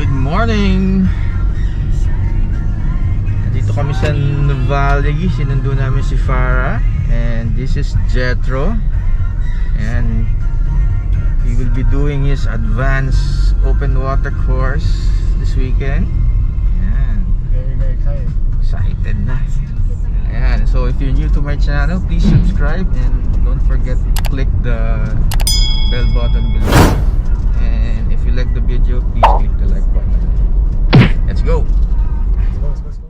Good morning! Dito kami sa Valley. Sinundo namin si Farah. And this is Jetro. And he will be doing his advanced open water course this weekend. Ayan. Very excited. Excited na. Ayan. So if you're new to my channel, please subscribe. And don't forget to click the bell button below. And if you like the video, please click the like button. Let's go! Let's go.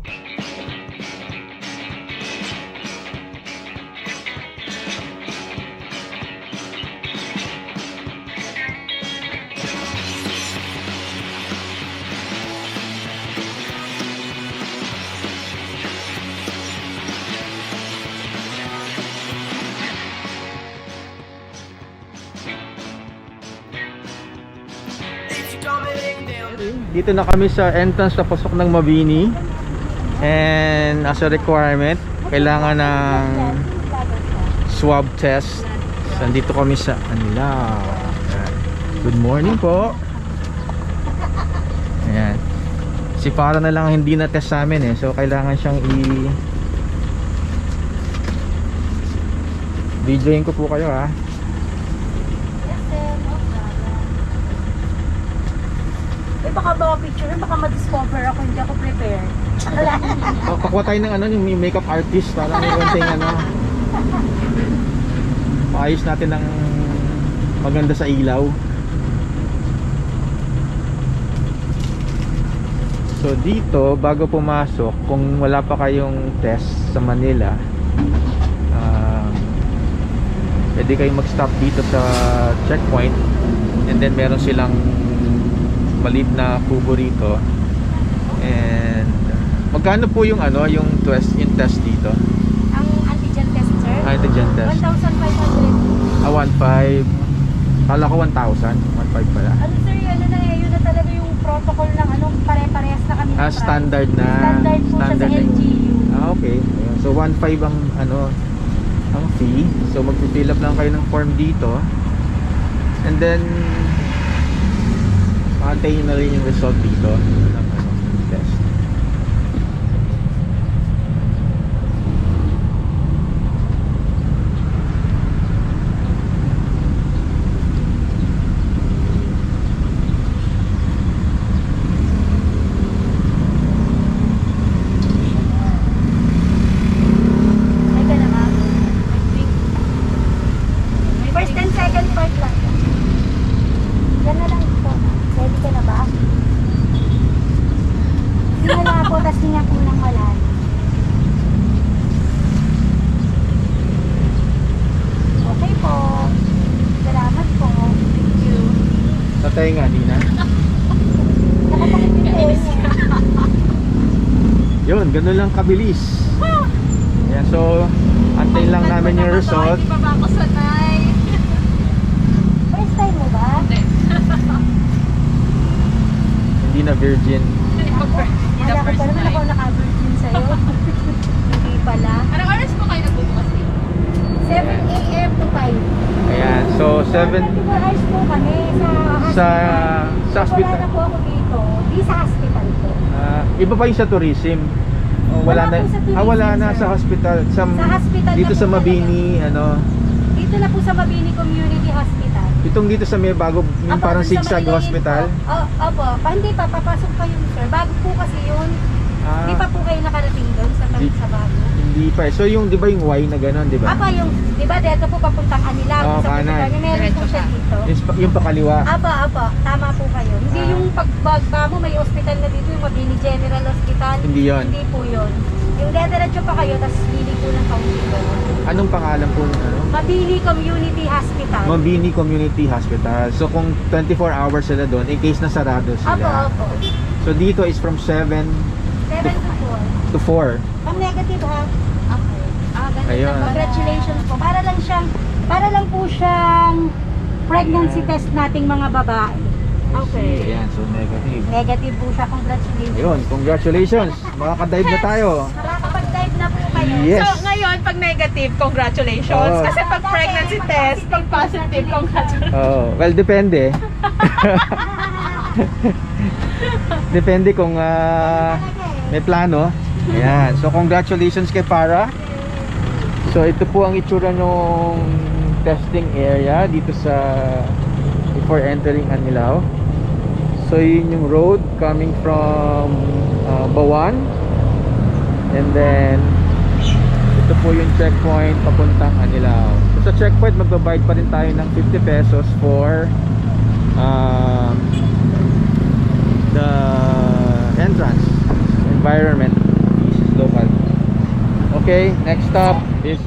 Dito na kami sa entrance na pasok ng Mabini. And as a requirement, kailangan ng swab test. So, nandito kami sa Anilao. Good morning po. Ayan. Si Farah na lang hindi na test sa amin eh. So kailangan siyang videoin ko po kayo ha. Baka ba picture, baka ma-discover ako, hindi ako prepared. Pakuha tayo ng yung makeup artist para may konting paayos natin ng maganda sa ilaw. So dito, bago pumasok, kung wala pa kayong test sa Manila, pwede kayong mag-stop dito sa checkpoint. And then meron silang maliit na kubo rito. And magkano po yung yung test dito? Ang antigen test, sir? Antigen test. 1,500. 1,500. Kala ko 1,000. 1,500 pala. Ano sir, yun na talaga yung protocol ng pare-parehas na kami. Standard na. Standard po siya sa LGU. Okay. Ayan. So 1,500 ang fee. So magpi-fill up lang kayo ng form dito. And then antayin na rin yung result dito ng test. First and second part lang. Yan na lang po. Ready ka na ba? Wala po, tas hinga po ng wala. Okay po. Salamat po. Thank you. Tatay nga, di na. Nakapagpipiliin niya. Yun, ganun lang kabilis. Yan, so antayin lang namin yung result. Hindi pa ba ako sanay? First time mo ba? Hindi na virgin. Wala ko pa naman ako naka-virgin sa'yo. Hindi pala. Anong oras po kayo nagbubukas dito? 7 a.m. to 5. Ayan, so 7 24 hours po kami sa hospital. hospital. Wala na po ako dito. Di sa hospital po. Iba pa yung sa tourism. Wala Wala na. po sa tourism, Wala na sir. sa hospital. Sa hospital dito na sa po Mabini, Dito na po sa Mabini Community Hospital. Itong dito sa may bago, yung Apo, parang dun sa zigzag may lane hospital. po. Opo. Hindi pa, papasok pa yun sir. Bago po kasi yun. Di pa po kayo nakarating doon sa bago. Hindi pa. So yung di ba yung Y na gano'n, di ba? Apa yung, di ba dito po papuntang Anilao. Oo, sa kanan. Puntang, meron po siya dito. Yung pakaliwa. Apa. Tama po kayo. Hindi yung pagbagba mo, may hospital na dito, yung Mabini General Hospital. Hindi yun. Hindi po yun. Yung dediretso pa kayo, tapos lili po ng kaunti ko. Anong pangalan po? Mabini Community Hospital. Mabini Community Hospital. So kung 24 hours sila doon, in case na sarado sila. Opo. So dito is from 7 7 to 4. to 4. Ang negative ha? Okay. Ganun Ayun. na. Congratulations po. Para lang po siyang pregnancy test nating mga babae. Okay. Ayan, so negative. Negative po siya. Congratulations. Ayun, congratulations. Makaka-dive na tayo. Makakapag-dive na po kayo. Yes. So, ngayon, pag negative, congratulations. Oo. Kasi pag pregnancy test, pag positive, congratulations. Oh, well, depende. Depende kung may plano. Ayan. So congratulations kay Para. So ito po ang itsura ng testing area dito sa before entering Anilao. So yun yung road coming from Bawan, and then ito po yung checkpoint papuntang Anilao. So sa checkpoint magbabayad pa rin tayo ng 50 pesos for the entrance environment local. Okay, next stop is